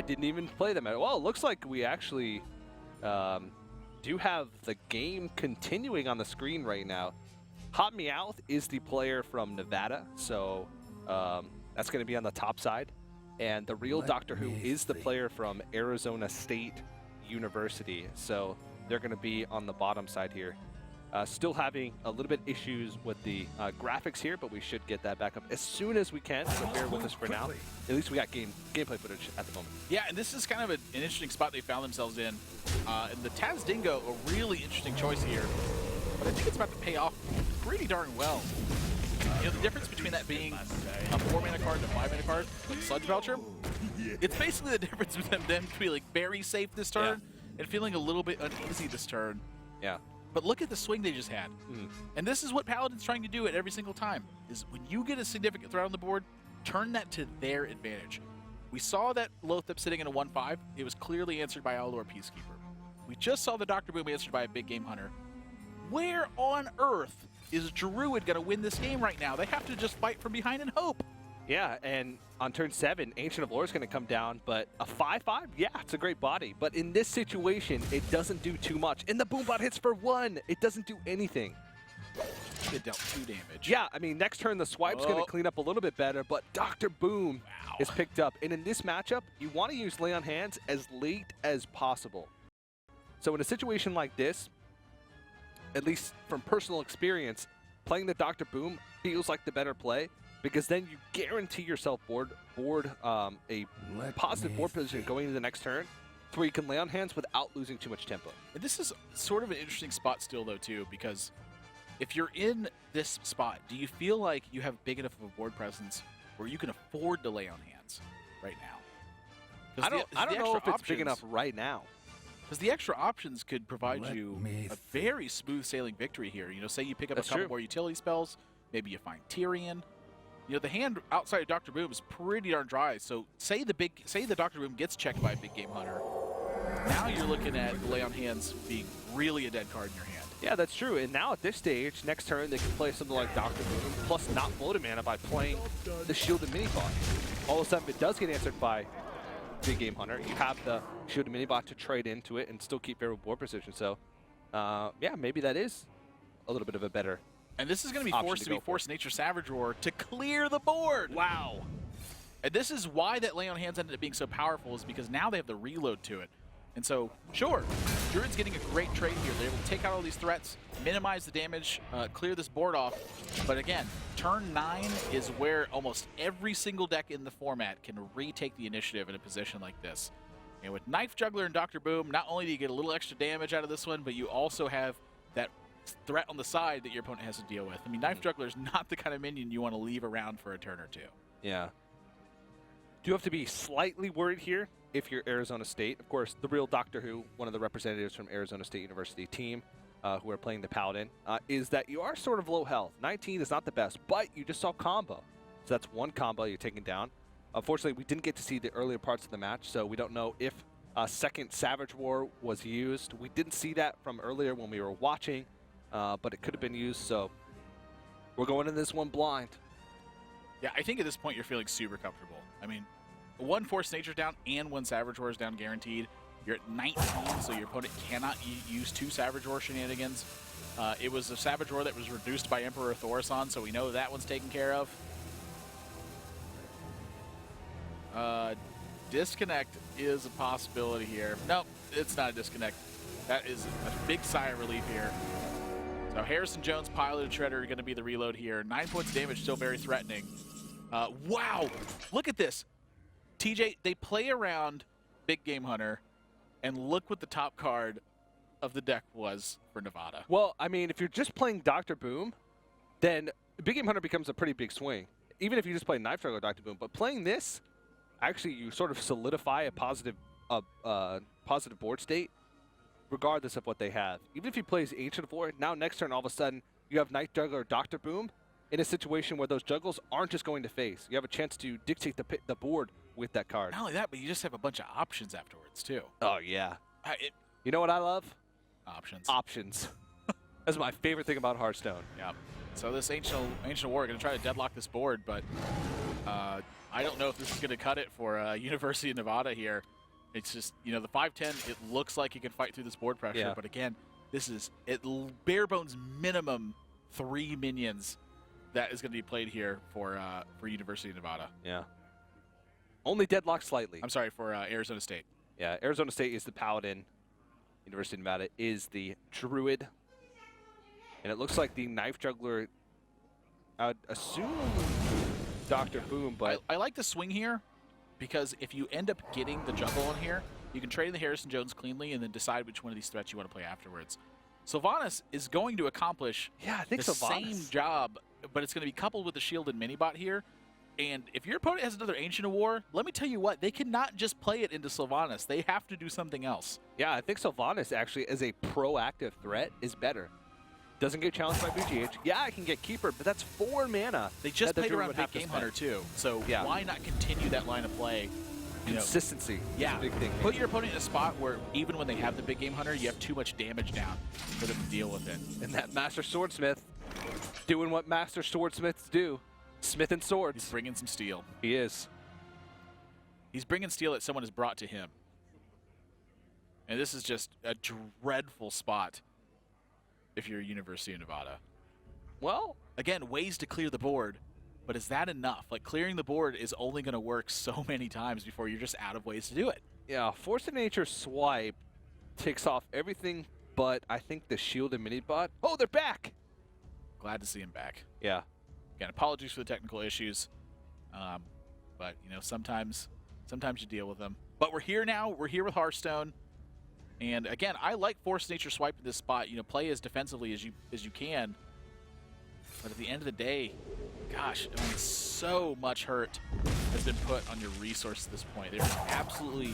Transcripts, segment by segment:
didn't even play them. Well, it looks like we actually do have the game continuing on the screen right now. Hot Meowth is the player from Nevada, so that's going to be on the top side. And the real Doctor Who is the player from Arizona State University, so they're going to be on the bottom side here. Still having a little bit issues with the graphics here, but we should get that back up as soon as we can, so bear with us for now. At least we got gameplay footage at the moment. Yeah, and this is kind of an interesting spot they found themselves in. And the Taz Dingo, a really interesting choice here, but I think it's about to pay off pretty darn well. You know, the difference between that being a 4-mana card and a 5-mana card, like Sludge Belcher, it's basically the difference between them feeling very safe this turn and feeling a little bit uneasy this turn. Yeah. But look at the swing they just had. And this is what Paladin's trying to do at every single time, is when you get a significant threat on the board, turn that to their advantage. We saw that Lothep sitting in a 1-5. It was clearly answered by Allure Peacekeeper. We just saw the Dr. Boom answered by a Big Game Hunter. Where on earth is Druid going to win this game right now? They have to just fight from behind and hope. Yeah, and on turn 7, Ancient of Lore is going to come down, but a 5/5, yeah, it's a great body. But in this situation, it doesn't do too much. And the Boombot hits for 1. It doesn't do anything. It dealt 2 damage. Yeah, I mean, next turn the Swipe's going to clean up a little bit better, but Dr. Boom is picked up. And in this matchup, you want to use Lay on Hands as late as possible. So in a situation like this, at least from personal experience, playing the Dr. Boom feels like the better play, because then you guarantee yourself a positive board position going into the next turn, to where you can lay on hands without losing too much tempo. And this is sort of an interesting spot still, though, too, because if you're in this spot, do you feel like you have big enough of a board presence where you can afford to lay on hands right now? I don't know if it's big enough right now. Because the extra options could provide you a very smooth sailing victory here. You know, say you pick up a couple more utility spells, maybe you find Tyrion. You know, the hand outside of Dr. Boom is pretty darn dry. So say the Dr. Boom gets checked by a Big Game Hunter. Now you're looking at Lay on Hands being really a dead card in your hand. Yeah, that's true. And now at this stage, next turn they can play something like Dr. Boom, plus not float a mana by playing the Shielded Minibot. All of a sudden, if it does get answered by Big Game Hunter, you have the Shielded Minibot to trade into it and still keep favorable board position. So, yeah, maybe that is a little bit of a better. And this is going to be forced to be Force Nature Savage Roar to clear the board. Wow. And this is why that Lay on Hands ended up being so powerful, is because now they have the reload to it. And so, sure, Druid's getting a great trade here. They're able to take out all these threats, minimize the damage, clear this board off. But again, turn 9 is where almost every single deck in the format can retake the initiative in a position like this. And with Knife Juggler and Dr. Boom, not only do you get a little extra damage out of this one, but you also have that threat on the side that your opponent has to deal with. I mean, Knife Juggler is not the kind of minion you want to leave around for a turn or two. Yeah. Do you have to be slightly worried here if you're Arizona State? Of course, the real Doctor Who, one of the representatives from Arizona State University team who are playing the Paladin, is that you are sort of low health. 19 is not the best, but you just saw combo. So that's one combo you're taking down. Unfortunately, we didn't get to see the earlier parts of the match, so we don't know if a second Savage War was used. We didn't see that from earlier when we were watching, but it could have been used, so we're going in this one blind. Yeah, I think at this point you're feeling super comfortable. I mean, 1 Force Nature down and 1 Savage Roar is down guaranteed. You're at 19, so your opponent cannot use 2 Savage Roar shenanigans. It was a Savage Roar that was reduced by Emperor Thorison, so we know that one's taken care of. Disconnect is a possibility here. Nope, it's not a disconnect. That is a big sigh of relief here. So Harrison Jones, Piloted Shredder are going to be the reload here. 9 points of damage, still very threatening. Wow, look at this. TJ, they play around Big Game Hunter, and look what the top card of the deck was for Nevada. Well, I mean, if you're just playing Dr. Boom, then Big Game Hunter becomes a pretty big swing. Even if you just play Knife Juggler or Dr. Boom. But playing this, actually, you sort of solidify a positive board state, regardless of what they have. Even if he plays Ancient of Lore, now next turn, all of a sudden, you have Knife Juggler or Dr. Boom in a situation where those juggles aren't just going to face. You have a chance to dictate the board with that card. Not only that, but you just have a bunch of options afterwards, too. Oh, yeah. You know what I love? Options. Options. That's my favorite thing about Hearthstone. Yeah. So this Ancient War going to try to deadlock this board, but I don't know if this is going to cut it for University of Nevada here. It's just, you know, the 5-10, it looks like he can fight through this board pressure, but again, this is bare bones minimum 3 minions that is going to be played here for University of Nevada. Yeah. Only deadlocked slightly. I'm sorry, for Arizona State. Yeah, Arizona State is the Paladin. University of Nevada is the Druid. And it looks like the Knife Juggler, I would assume Dr. Boom, but... I like the swing here because if you end up getting the juggle on here, you can trade in the Harrison Jones cleanly and then decide which one of these threats you want to play afterwards. Sylvanas is going to accomplish the same job, but it's going to be coupled with the shielded mini-bot here. And if your opponent has another Ancient of War, let me tell you what, they cannot just play it into Sylvanas. They have to do something else. Yeah, I think Sylvanas actually, as a proactive threat, is better. Doesn't get challenged by BGH. Yeah, I can get Keeper, but that's 4 mana. They just played around Big Game Hunter, too. So why not continue that line of play? Consistency is a big thing. Put your opponent in a spot where even when they have the Big Game Hunter, you have too much damage down for them to deal with it. And that Master Swordsmith doing what Master Swordsmiths do. Smith and swords. He's bringing some steel. He is. He's bringing steel that someone has brought to him. And this is just a dreadful spot if you're University of Nevada. Well, again, ways to clear the board, but is that enough? Like, clearing the board is only going to work so many times before you're just out of ways to do it. Yeah, Force of Nature Swipe takes off everything but, I think, the shielded mini-bot. Oh, they're back! Glad to see him back. Yeah. Again, apologies for the technical issues, but you know, sometimes you deal with them. But we're here now. We're here with Hearthstone, and again, I like Force Nature Swipe in this spot. You know, play as defensively as you can. But at the end of the day, gosh, I mean, so much hurt has been put on your resource at this point. There's absolutely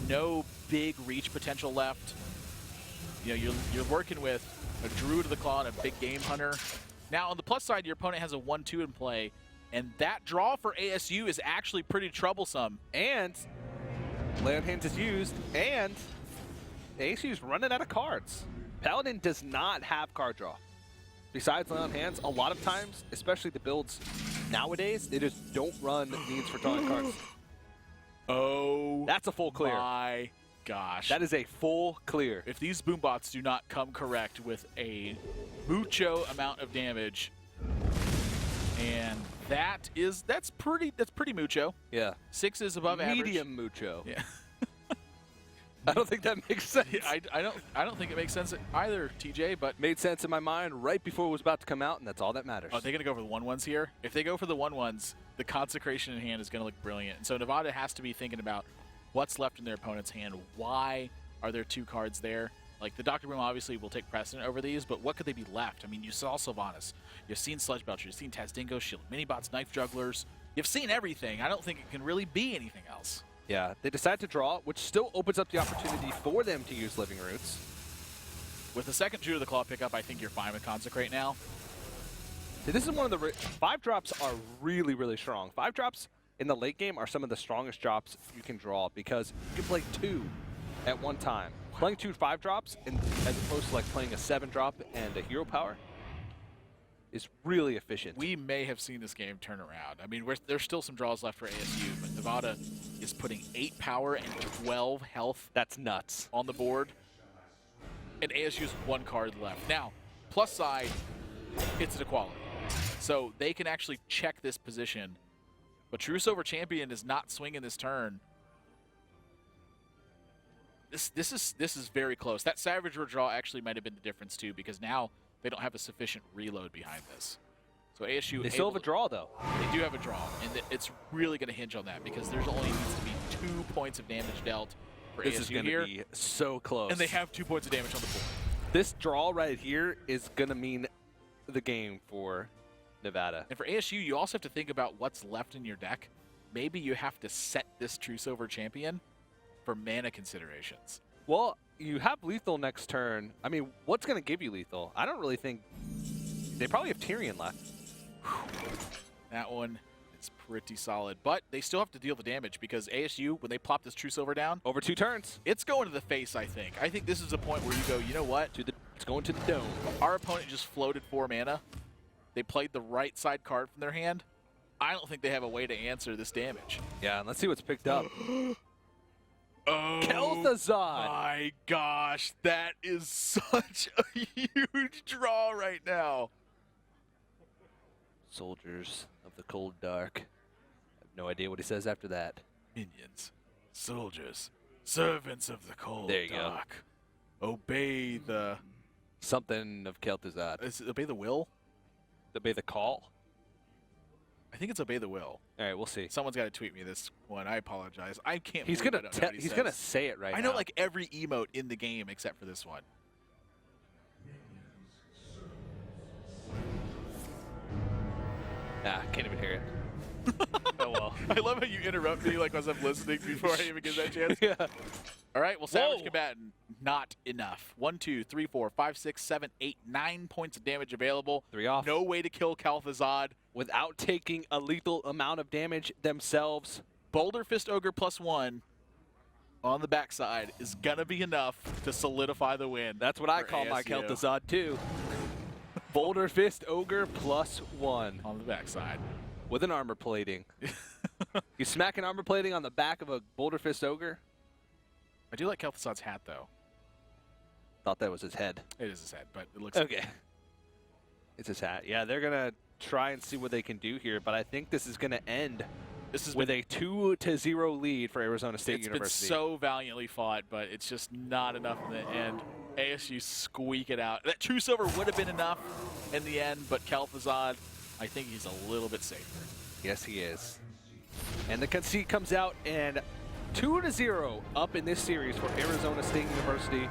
no big reach potential left. You know, you're working with a Druid of the Claw and a Big Game Hunter. Now, on the plus side, your opponent has a 1-2 in play, and that draw for ASU is actually pretty troublesome. And Lay on Hands is used, and ASU's running out of cards. Paladin does not have card draw. Besides Lay on Hands, a lot of times, especially the builds nowadays, they just don't run needs for drawing cards. Oh, that's a full clear. My gosh. That is a full clear. If these boombots do not come correct with a mucho amount of damage, and that's pretty mucho. Yeah. 6 is above average. Medium mucho. Yeah. I don't think that makes sense. I don't think it makes sense either, TJ, but made sense in my mind right before it was about to come out, and that's all that matters. Are they going to go for the 1/1s here? If they go for the 1/1s, the Consecration in hand is going to look brilliant. And so Nevada has to be thinking about what's left in their opponent's hand. Why are there 2 cards there? Like, the Dr. Boom obviously will take precedent over these, but what could they be left? I mean, you saw Sylvanas. You've seen Sledge Belcher. You've seen Tazdingo, Shield Minibots, Knife Jugglers. You've seen everything. I don't think it can really be anything else. Yeah, they decide to draw, which still opens up the opportunity for them to use Living Roots. With the second Druid of the Claw pickup, I think you're fine with Consecrate now. This is one of the 5 drops are really, really strong. 5 drops in the late game are some of the strongest drops you can draw because you can play 2 at one time. Playing 2 5 drops, as opposed to like playing a 7 drop and a hero power, is really efficient. We may have seen this game turn around. I mean, there's still some draws left for ASU, but Nevada is putting 8 power and 12 health. That's nuts. On the board. And ASU's 1 card left. Now, plus side, it's an equality. So they can actually check this position. But Truce over Champion is not swinging this turn. This is very close. That Savage draw actually might have been the difference too, because now they don't have a sufficient reload behind this. So ASU, they still have a draw though. They do have a draw, and it's really going to hinge on that because there's only needs to be 2 points of damage dealt for ASU here. This is going to be so close. And they have 2 points of damage on the board. This draw right here is going to mean the game for Nevada. And for ASU, you also have to think about what's left in your deck. Maybe you have to set this Truce over Champion for mana considerations. Well, you have lethal next turn. I mean, what's going to give you lethal? I don't really think... They probably have Tyrion left. That one is pretty solid. But they still have to deal the damage because ASU, when they plop this Truce over down... Over 2 turns. It's going to the face, I think. I think this is a point where you go, you know what? It's going to the dome. Our opponent just floated 4 mana. They played the right side card from their hand. I don't think they have a way to answer this damage. Yeah, and let's see what's picked up. Oh Kel'Thuzad. my gosh, that is such a huge draw right now. Soldiers of the cold dark. I have no idea what he says after that. Minions, soldiers, servants of the cold There you go. dark. Obey the... Something of Kel'Thuzad. Is it obey the will? Obey the call? I think it's obey the will. All right, we'll see. Someone's got to tweet me this one. I apologize. I can't He's believe gonna I don't know what he he's says. gonna say it right now. I know like every emote in the game except for this one. Nah, can't even hear it. Oh well. I love how you interrupt me like as I'm listening before I even get that chance. Yeah. All right, well, Savage Whoa. Combatant, not enough. 1, 2, 3, 4, 5, 6, 7, 8, 9 points of damage available. 3 off. No way to kill Kel'Thuzad. Without taking a lethal amount of damage themselves. Boulder Fist Ogre +1 on the backside is going to be enough to solidify the win. That's what I for call my ASU. Kel'Thuzad too. Boulder Fist Ogre +1 On the backside. with an armor plating. You smack an armor plating on the back of a Boulder Fist Ogre? I do like Kel'Thuzad's hat, though. Thought that was his head. It is his head, but it looks Okay. It's his hat. Yeah, they're going to try and see what they can do here, but I think this is going to end This has with been, a 2-0 lead for Arizona State it's University. been so valiantly fought, but it's just not enough in the end. ASU squeak it out. That true silver would have been enough in the end, but Kel'Thuzad, I think he's a little bit safer. Yes, he is. And the conceit comes out, and 2-0 up in this series for Arizona State University.